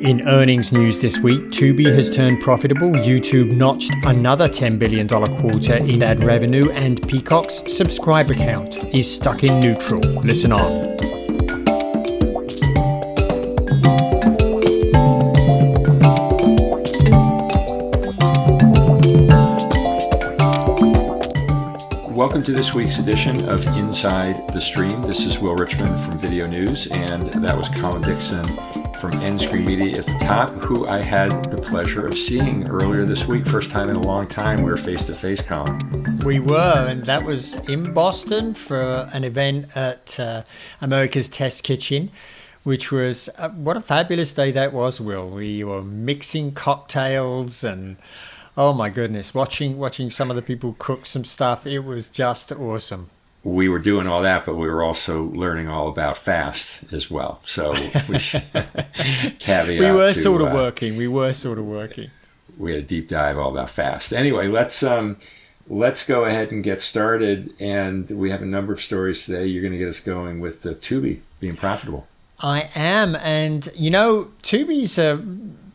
In earnings news this week, Tubi has turned profitable, YouTube notched another $10 billion quarter in ad revenue, and Peacock's subscriber count is stuck in neutral. Listen on. Welcome to this week's edition of Inside the Stream. This is Will Richmond from Video News, and that was Colin Dixon from End Screen Media at the top, who I had the pleasure of seeing earlier this week. First time in a long time we were face-to-face, Colin. We were, and that was in Boston for an event at America's Test Kitchen, which was, what a fabulous day that was, Will. We were mixing cocktails and, oh my goodness, watching some of the people cook some stuff. It was just awesome. We were doing all that, but we were also learning all about fast as well. So we should caveat. We were sort of working. We had a deep dive all about fast. Anyway, let's go ahead and get started. And we have a number of stories today. You're going to get us going with the Tubi being profitable. I am, and Tubi's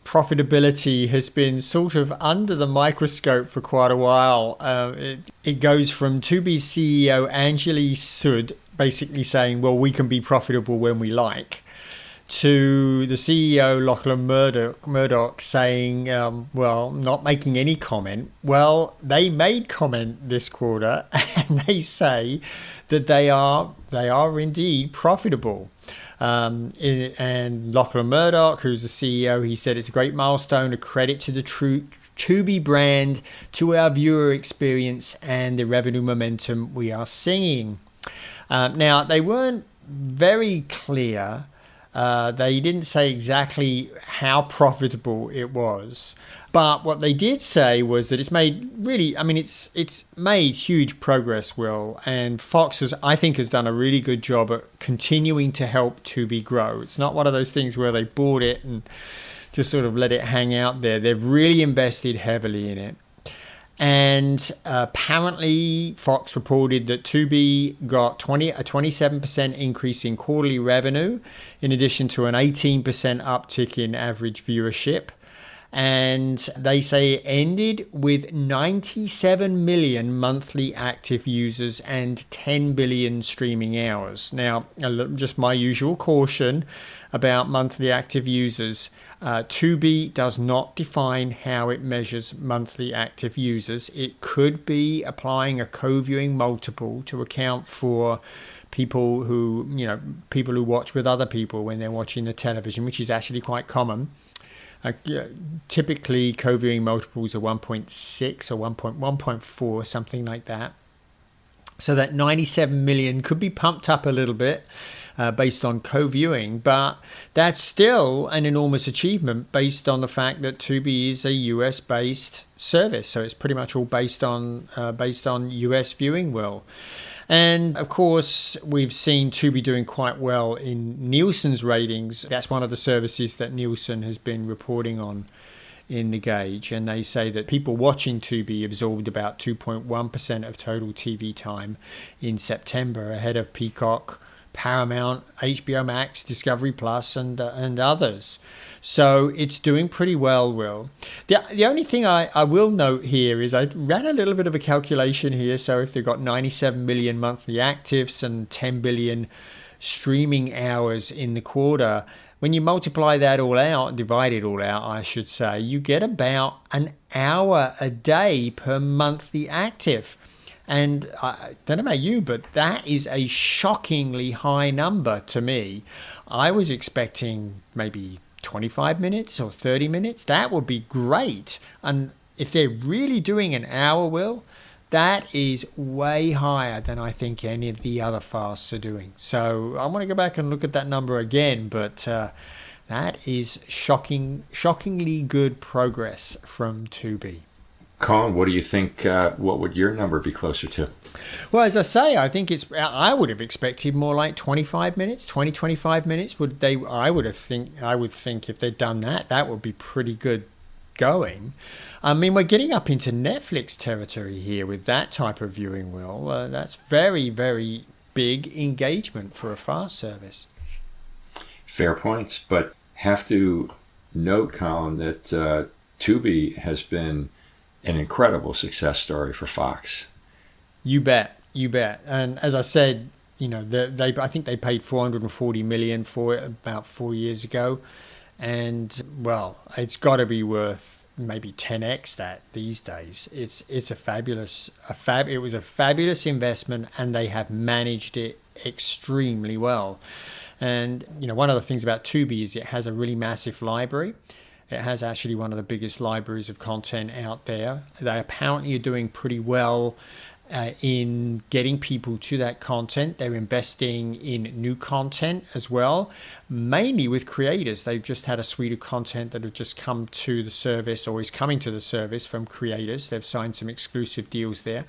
profitability has been sort of under the microscope for quite a while. It goes from Tubi's CEO Anjali Sud basically saying, well, we can be profitable when we like, to the CEO Lachlan Murdoch saying, well, not making any comment. Well, they made comment this quarter, and they say that they are indeed profitable. And Lachlan Murdoch, who's the CEO, he said it's a great milestone, a credit to the Tubi brand, to our viewer experience, and the revenue momentum we are seeing. Now, they weren't very clear. They didn't say exactly how profitable it was. But what they did say was that it's made it's made huge progress, Will. And Fox I think has done a really good job at continuing to help Tubi grow. It's not one of those things where they bought it and just sort of let it hang out there. They've really invested heavily in it. And apparently Fox reported that Tubi got a 27% increase in quarterly revenue, in addition to an 18% uptick in average viewership. And they say it ended with 97 million monthly active users and 10 billion streaming hours. Now, just my usual caution about monthly active users. Tubi does not define how it measures monthly active users. It could be applying a co-viewing multiple to account for people who watch with other people when they're watching the television, which is actually quite common. Typically, co-viewing multiples are 1.6 or 1.4, something like that. So that 97 million could be pumped up a little bit based on co-viewing, but that's still an enormous achievement based on the fact that Tubi is a US-based service. So it's pretty much all based on US viewing, Will. And of course, we've seen Tubi doing quite well in Nielsen's ratings. That's one of the services that Nielsen has been reporting on in the gauge. And they say that people watching Tubi absorbed about 2.1% of total TV time in September, ahead of Peacock, Paramount, HBO Max, Discovery Plus, and others. So it's doing pretty well, Will. The only thing I will note here is I ran a little bit of a calculation here. So if they've got 97 million monthly actives and 10 billion streaming hours in the quarter, when you multiply that all out, divide it all out, I should say, you get about an hour a day per monthly active. And I don't know about you, but that is a shockingly high number to me. I was expecting maybe 25 minutes or 30 minutes. That would be great. And if they're really doing an hour, Will, that is way higher than I think any of the other fasts are doing. So I want to go back and look at that number again, but that is shockingly good progress from Tubi. Colin, what do you think? What would your number be closer to? Well, as I say, I think I would have expected more like 25 minutes, 25 minutes. I would think if they'd done that, that would be pretty good going. I mean, we're getting up into Netflix territory here with that type of viewing, Will. That's very, very big engagement for a fast service. Fair points, but have to note, Colin, that Tubi has been an incredible success story for Fox. You bet, you bet. And as I said, they I think they paid 440 million for it about 4 years ago, and well, it's got to be worth maybe 10x that these days. It's a fabulous it was a fabulous investment, and they have managed it extremely well. And one of the things about Tubi is it has a really massive library. It has actually one of the biggest libraries of content out there. They apparently are doing pretty well in getting people to that content. They're investing in new content as well, mainly with creators. They've just had a suite of content that have just come to the service, or is coming to the service from creators. They've signed some exclusive deals there.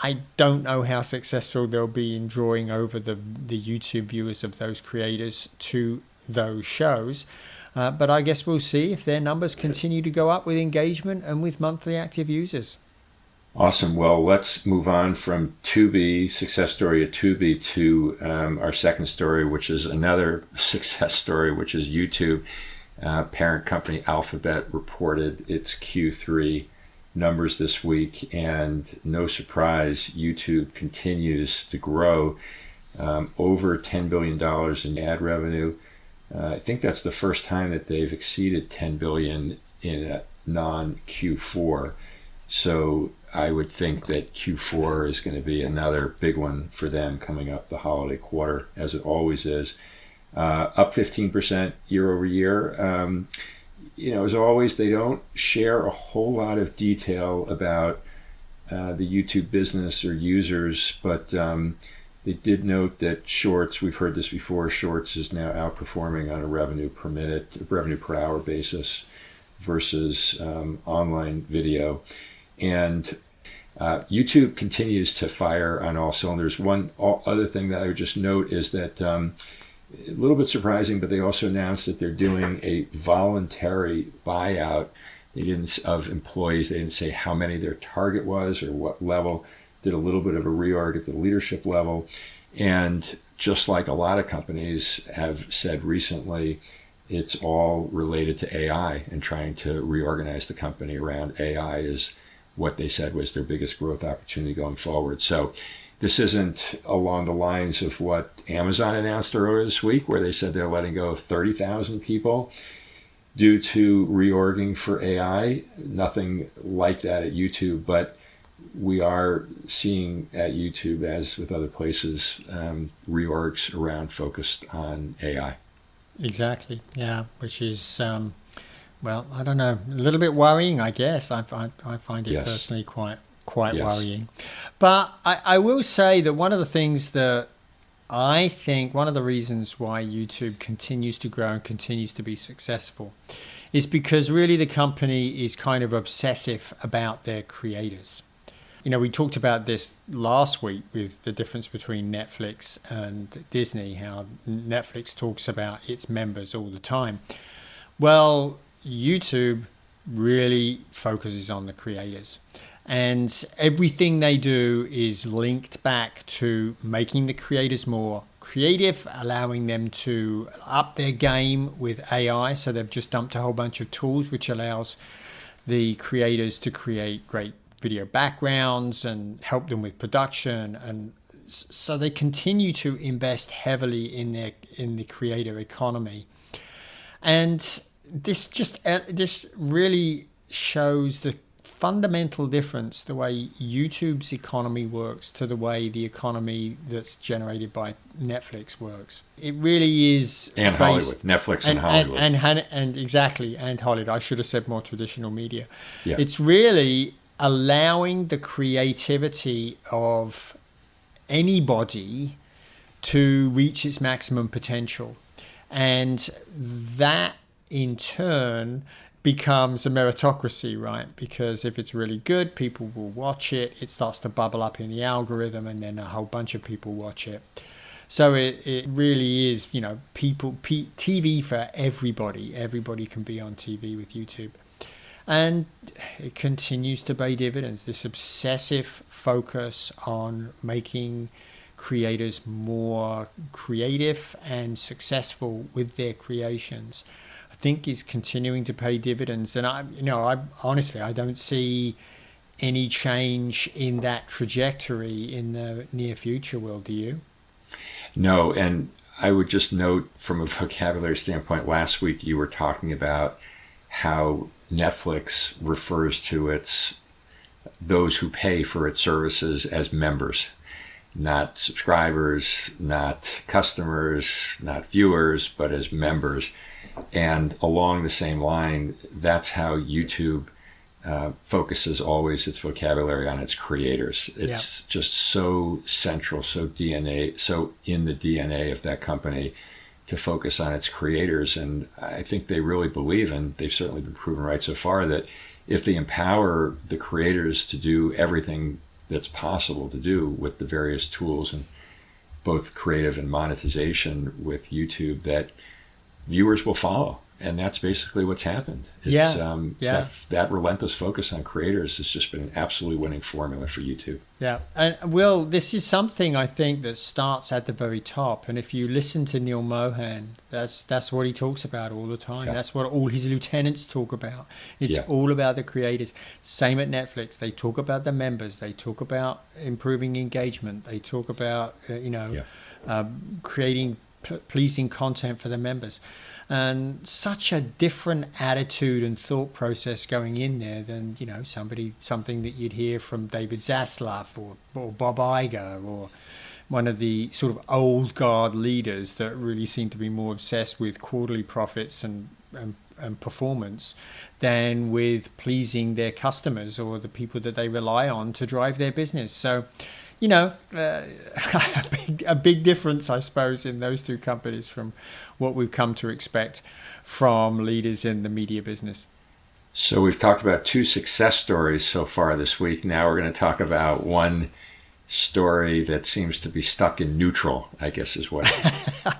I don't know how successful they'll be in drawing over the YouTube viewers of those creators to those shows. But I guess we'll see if their numbers continue to go up with engagement and with monthly active users. Awesome. Well, let's move on from Tubi, success story at Tubi, to our second story, which is another success story, which is YouTube. Parent company Alphabet reported its Q3 numbers this week, and no surprise, YouTube continues to grow, over $10 billion in ad revenue. I think that's the first time that they've exceeded $10 billion in a non-Q4. So I would think that Q4 is going to be another big one for them coming up the holiday quarter, as it always is. Up 15% year over year. As always, they don't share a whole lot of detail about the YouTube business or users, but they did note that Shorts, we've heard this before, Shorts is now outperforming on a revenue per hour basis versus online video. And YouTube continues to fire on all cylinders. One other thing that I would just note is that a little bit surprising, but they also announced that they're doing a voluntary buyout. Of employees. They didn't say how many their target was or what level. Did a little bit of a reorg at the leadership level. And just like a lot of companies have said recently, it's all related to AI, and trying to reorganize the company around AI is what they said was their biggest growth opportunity going forward. So this isn't along the lines of what Amazon announced earlier this week, where they said they're letting go of 30,000 people due to reorging for AI. Nothing like that at YouTube, but we are seeing at YouTube, as with other places, reorgs around focused on AI. Exactly, yeah, which is, well, I don't know, a little bit worrying, I guess. I find it personally quite worrying. But I will say that one of the things that I think, one of the reasons why YouTube continues to grow and continues to be successful is because really the company is kind of obsessive about their creators. We talked about this last week with the difference between Netflix and Disney, how Netflix talks about its members all the time. Well, YouTube really focuses on the creators. And everything they do is linked back to making the creators more creative, allowing them to up their game with AI. So they've just dumped a whole bunch of tools which allows the creators to create great video backgrounds and help them with production. And so they continue to invest heavily in the creator economy. And this really shows the fundamental difference, the way YouTube's economy works to the way the economy that's generated by Netflix works. It really is, and Hollywood, Netflix and Hollywood, and exactly, and Hollywood. I should have said more traditional media. Yeah. It's really allowing the creativity of anybody to reach its maximum potential, and that in turn becomes a meritocracy, right? Because if it's really good, people will watch it. It starts to bubble up in the algorithm, and then a whole bunch of people watch it. So it really is, TV for everybody. Everybody can be on TV with YouTube. And it continues to pay dividends. This obsessive focus on making creators more creative and successful with their creations think is continuing to pay dividends. And I honestly, I don't see any change in that trajectory in the near future. Will, do you? No, and I would just note from a vocabulary standpoint, last week you were talking about how Netflix refers to those who pay for its services as members, not subscribers, not customers, not viewers, but as members. And along the same line, that's how YouTube focuses always its vocabulary on its creators. It's just so central, so in the DNA of that company to focus on its creators. And I think they really believe, and they've certainly been proven right so far, that if they empower the creators to do everything that's possible to do with the various tools and both creative and monetization with YouTube, that viewers will follow. And that's basically what's happened. That relentless focus on creators has just been an absolutely winning formula for YouTube. Yeah. And Will, this is something I think that starts at the very top. And if you listen to Neil Mohan, that's what he talks about all the time. Yeah. That's what all his lieutenants talk about. It's all about the creators. Same at Netflix. They talk about the members. They talk about improving engagement. They talk about, creating pleasing content for the members. And such a different attitude and thought process going in there than, something that you'd hear from David Zaslav or Bob Iger or one of the sort of old guard leaders that really seem to be more obsessed with quarterly profits and performance than with pleasing their customers or the people that they rely on to drive their business. So, a big difference, I suppose, in those two companies from what we've come to expect from leaders in the media business. So we've talked about two success stories so far this week. Now we're going to talk about one story that seems to be stuck in neutral, I guess is what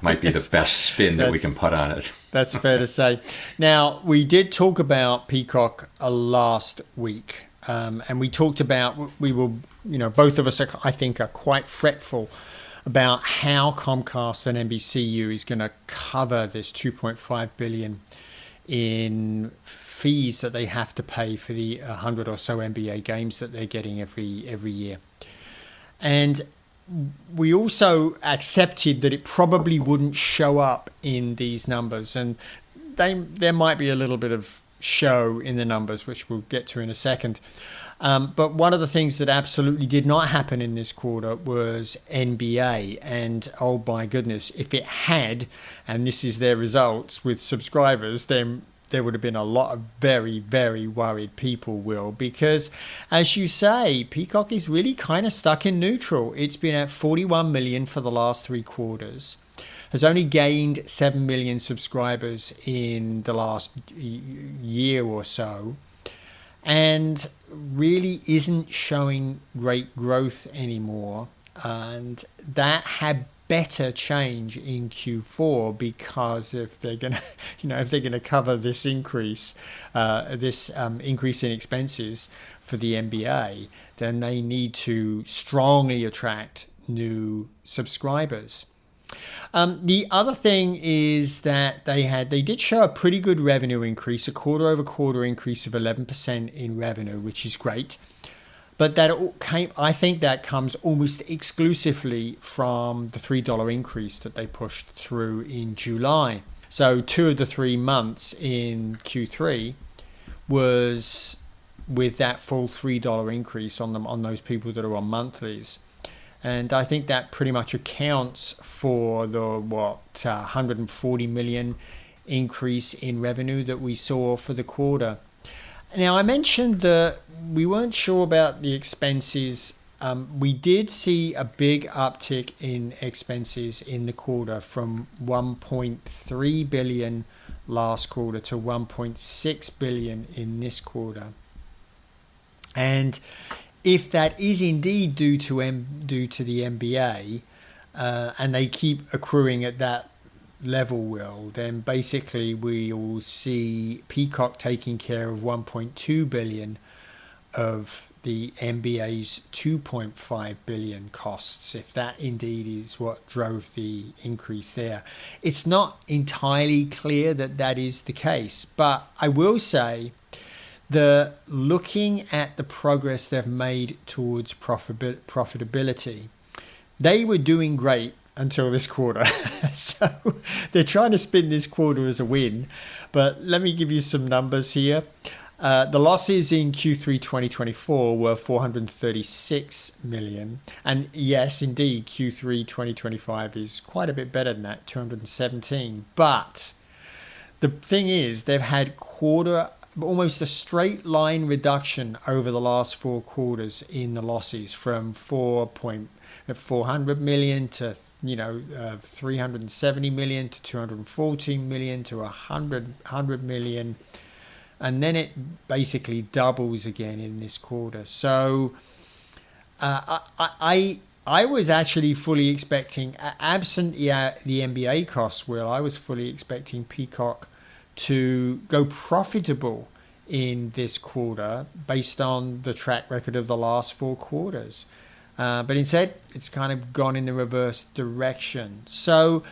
might be the best spin that we can put on it. That's fair to say. Now, we did talk about Peacock last week. And we talked about, we were, both of us, I think, are quite fretful about how Comcast and NBCU is going to cover this $2.5 billion in fees that they have to pay for the 100 or so NBA games that they're getting every year. And we also accepted that it probably wouldn't show up in these numbers. And there might be a little bit of show in the numbers, which we'll get to in a second. But one of the things that absolutely did not happen in this quarter was NBA. And oh my goodness, if it had, and this is their results with subscribers, then there would have been a lot of very, very worried people, Will, because as you say, Peacock is really kind of stuck in neutral. It's been at 41 million for the last 3 quarters. Has only gained 7 million subscribers in the last year or so, and really isn't showing great growth anymore. And that had better change in Q4, because if they're gonna cover this increase, increase in expenses for the NBA, then they need to strongly attract new subscribers. The other thing is that they did show a pretty good revenue increase, a quarter-over-quarter increase of 11% in revenue, which is great. But I think that comes almost exclusively from the $3 increase that they pushed through in July. So 2 of the 3 months in Q3 was with that full $3 increase on those people that are on monthlies. And I think that pretty much accounts for the 140 million increase in revenue that we saw for the quarter. Now, I mentioned that we weren't sure about the expenses. We did see a big uptick in expenses in the quarter from 1.3 billion last quarter to 1.6 billion in this quarter. And if that is indeed due to the NBA, and they keep accruing at that level, Will, then basically we will see Peacock taking care of 1.2 billion of the NBA's 2.5 billion costs, if that indeed is what drove the increase there. It's not entirely clear that that is the case, but I will say that looking at the progress they've made towards profitability, they were doing great until this quarter. So they're trying to spin this quarter as a win. But let me give you some numbers here. The losses in Q3 2024 were 436 million. And yes, indeed, Q3 2025 is quite a bit better than that, 217. But the thing is, they've had almost a straight line reduction over the last 4 quarters in the losses, from 400 million to 370 million to 214 million to 100 million, and then it basically doubles again in this quarter. So I was actually fully expecting, absent the NBA costs, I was fully expecting Peacock to go profitable in this quarter based on the track record of the last 4 quarters. But instead, it's kind of gone in the reverse direction. So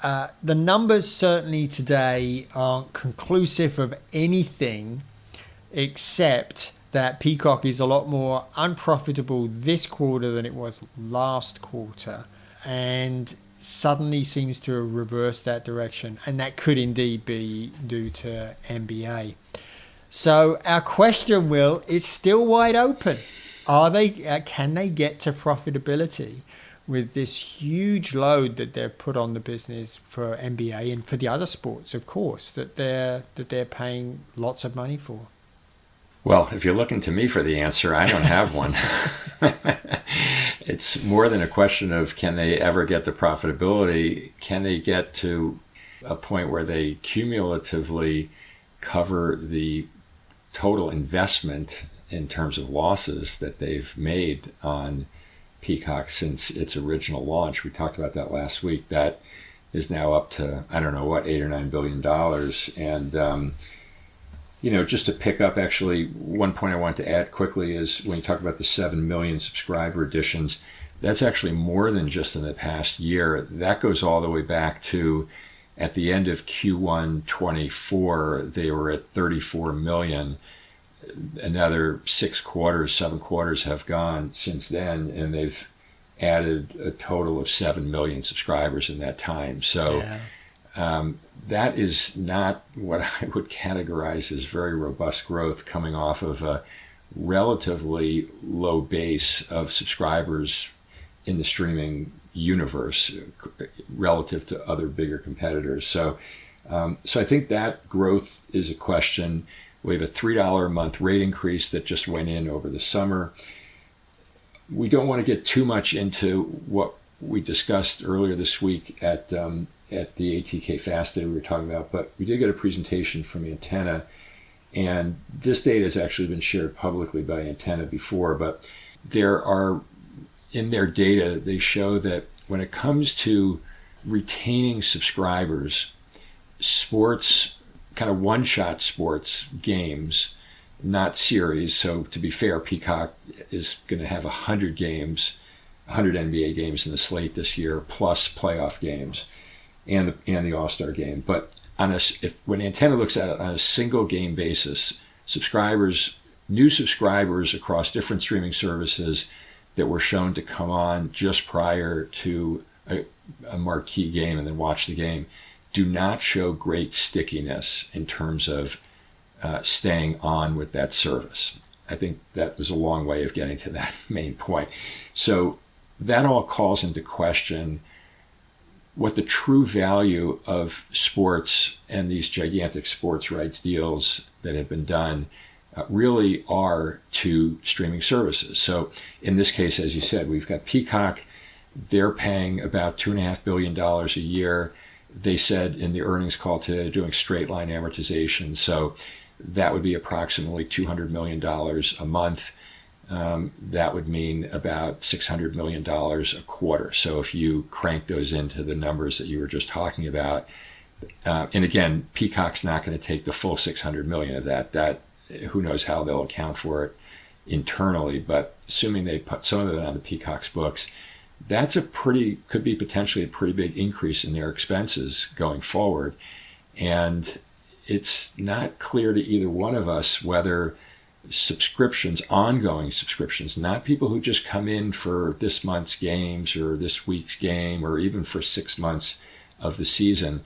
the numbers certainly today aren't conclusive of anything, except that Peacock is a lot more unprofitable this quarter than it was last quarter, and suddenly seems to have reversed that direction. And that could indeed be due to NBA. So our question, Will, is still wide open. Can they get to profitability with this huge load that they've put on the business for NBA and for the other sports, of course, that they're paying lots of money for? Well, if you're looking to me for the answer, I don't have one. It's more than a question of can they ever get to profitability? Can they get to a point where they cumulatively cover the total investment in terms of losses that they've made on Peacock since its original launch? We talked about that last week. That is now up to, I don't know what, $8 or $9 billion. And, just to pick up, actually, one point I want to add quickly is when you talk about the 7 million subscriber additions, that's actually more than just in the past year. That goes all the way back to at the end of Q1 24, they were at 34 million. Another 7 quarters have gone since then, and they've added a total of 7 million subscribers in that time. So that is not what I would categorize as very robust growth, coming off of a relatively low base of subscribers in the streaming universe relative to other bigger competitors. So I think that growth is a question. We have a $3 a month rate increase that just went in over the summer. We don't want to get too much into what we discussed earlier this week at the ATK Fast Day we were talking about, but we did get a presentation from Antenna, and this data has actually been shared publicly by Antenna before, but in their data, they show that when it comes to retaining subscribers, sports, kind of one-shot sports games, not series. So to be fair, Peacock is going to have 100 games, 100 NBA games in the slate this year, plus playoff games and the All-Star game. But when Antenna looks at it on a single game basis, new subscribers across different streaming services that were shown to come on just prior to a marquee game and then watch the game do not show great stickiness in terms of staying on with that service. I think that was a long way of getting to that main point. So that all calls into question what the true value of sports and these gigantic sports rights deals that have been done really are to streaming services. So in this case, as you said, we've got Peacock. They're paying about $2.5 billion a year. They said in the earnings call today, doing straight line amortization. So that would be approximately $200 million a month. That would mean about $600 million a quarter. So if you crank those into the numbers that you were just talking about, and again, Peacock's not going to take the full $600 million of that. Who knows how they'll account for it internally, but assuming they put some of it on the Peacock's books, could be potentially a pretty big increase in their expenses going forward. And it's not clear to either one of us whether subscriptions, ongoing subscriptions, not people who just come in for this month's games or this week's game or even for 6 months of the season,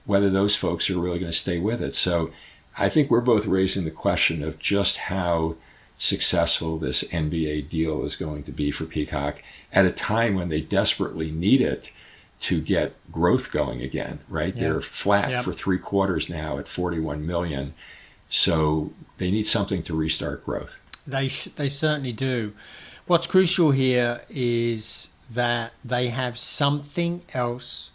whether those folks are really going to stay with it. So I think we're both raising the question of just how successful this NBA deal is going to be for Peacock at a time when they desperately need it to get growth going again, right? Yep. They're flat for 3 quarters now at 41 million. So they need something to restart growth. They certainly do. What's crucial here is that they have something else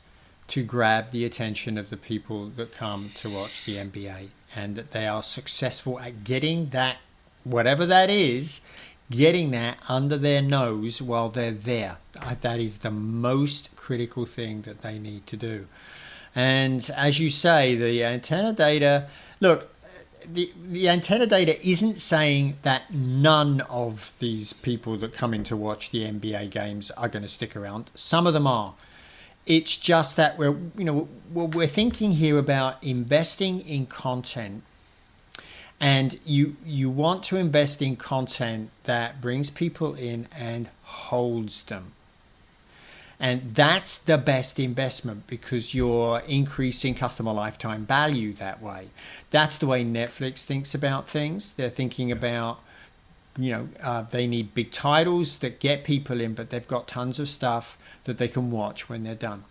to grab the attention of the people that come to watch the NBA, and that they are successful at getting that, whatever that is, getting that under their nose while they're there. That is the most critical thing that they need to do. And as you say, the antenna data, look, the antenna data isn't saying that none of these people that come in to watch the NBA games are going to stick around. Some of them are. It's just that we're thinking here about investing in content, and you want to invest in content that brings people in and holds them. And that's the best investment, because you're increasing customer lifetime value that way. That's the way Netflix thinks about things. They're thinking about, they need big titles that get people in, but they've got tons of stuff that they can watch when they're done.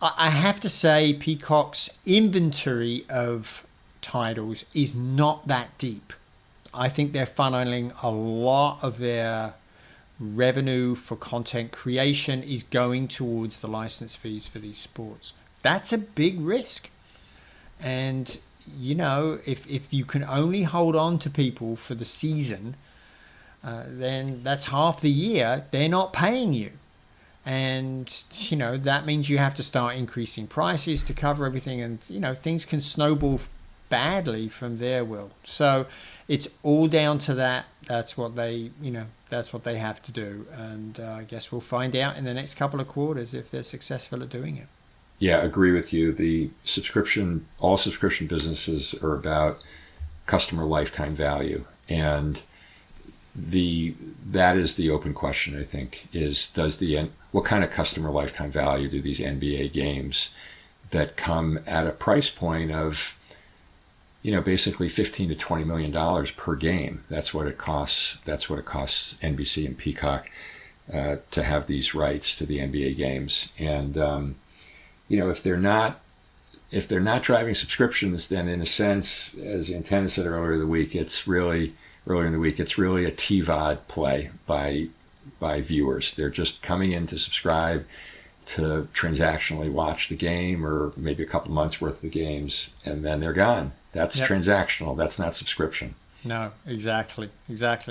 I have to say, Peacock's inventory of titles is not that deep. I think they're funneling a lot of their revenue for content creation is going towards the license fees for these sports. That's a big risk. And, if you can only hold on to people for the season, then that's half the year they're not paying you. And, that means you have to start increasing prices to cover everything. And, things can snowball badly from there, Will. So it's all down to that. That's what they have to do. And I guess we'll find out in the next couple of quarters if they're successful at doing it. Yeah, agree with you. All subscription businesses are about customer lifetime value. And that is the open question, I think, is what kind of customer lifetime value do these NBA games that come at a price point of, basically $15 to $20 million per game. That's what it costs. That's what it costs NBC and Peacock to have these rights to the NBA games. And if they're not driving subscriptions, then in a sense, as Antenna said earlier in the week, it's really a TVOD play by viewers. They're just coming in to subscribe to transactionally watch the game, or maybe a couple months worth of the games, and then they're gone. That's transactional. That's not subscription. No, exactly.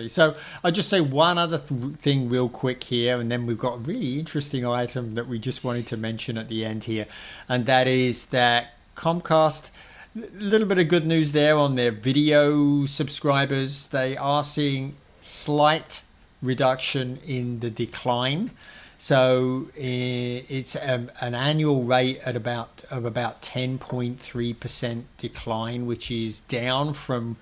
So I'll just say one other thing real quick here, and then we've got a really interesting item that we just wanted to mention at the end here, and that is that Comcast, a little bit of good news there on their video subscribers. They are seeing slight reduction in the decline. So it's an annual rate of about 10.3% decline, which is down from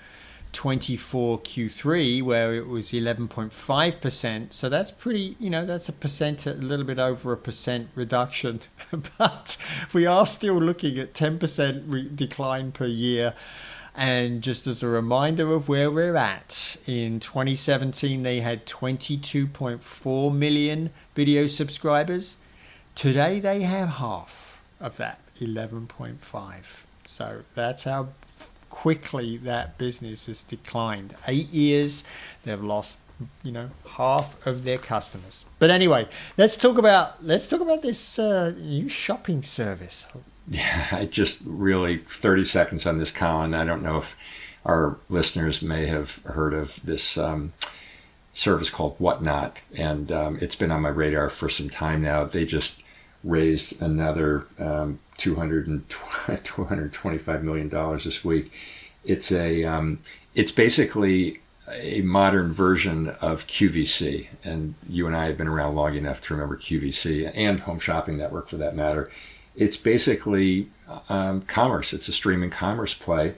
24 Q3 where it was 11.5%. So that's pretty, that's a little bit over 1% reduction. But we are still looking at 10% decline per year. And just as a reminder of where we're at, in 2017, they had 22.4 million video subscribers. Today, they have half of that, 11.5. So that's how quickly that business has declined. 8 years, they've lost, half of their customers. But anyway, let's talk about this new shopping service. Yeah, I just really 30 seconds on this, Colin. I don't know if our listeners may have heard of this service called Whatnot, and it's been on my radar for some time now. They just raised another $225 million this week. It's basically a modern version of QVC. And you and I have been around long enough to remember QVC and Home Shopping Network for that matter. It's basically commerce. It's a streaming commerce play.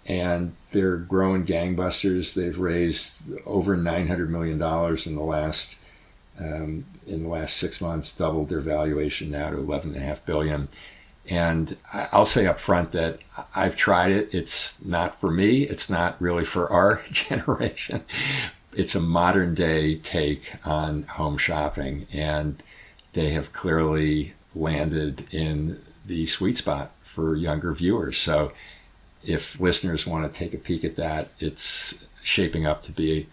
And they're growing gangbusters. They've raised over $900 million in the last 6 months, doubled their valuation now to $11.5 billion. And I'll say up front that I've tried it. It's not for me. It's not really for our generation. It's a modern day take on home shopping, and they have clearly landed in the sweet spot for younger viewers. So if listeners want to take a peek at that, it's shaping up to be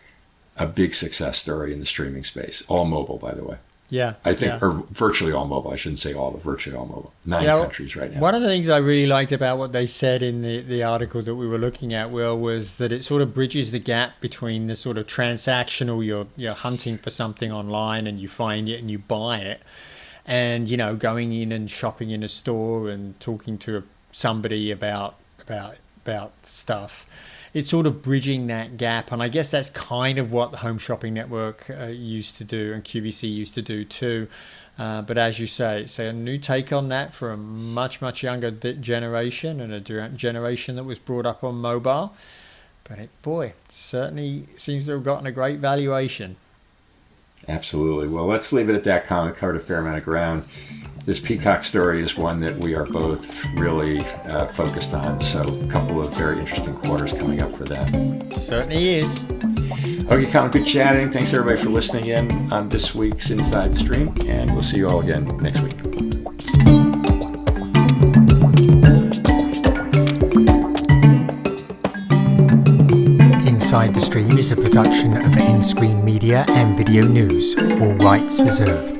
a big success story in the streaming space. All mobile, by the way. Yeah. I think, or virtually all mobile. I shouldn't say all, but virtually all mobile. 9 countries right now. One of the things I really liked about what they said in the article that we were looking at, Will, was that it sort of bridges the gap between the sort of transactional, you're hunting for something online and you find it and you buy it, and, you know, going in and shopping in a store and talking to somebody about stuff. It's sort of bridging that gap, and I guess that's kind of what the Home Shopping Network used to do, and QVC used to do too. But as you say, it's a new take on that for a much, much younger generation, and a generation that was brought up on mobile. But it certainly seems to have gotten a great valuation. Absolutely. Well, let's leave it at that. Colin covered a fair amount of ground. This Peacock story is one that we are both really focused on. So a couple of very interesting quarters coming up for them. Certainly is. Okay, Colin, good chatting. Thanks everybody for listening in on this week's Inside the Stream, and we'll see you all again next week. Inside the Stream is a production of In Screen Media and Video News. All rights reserved.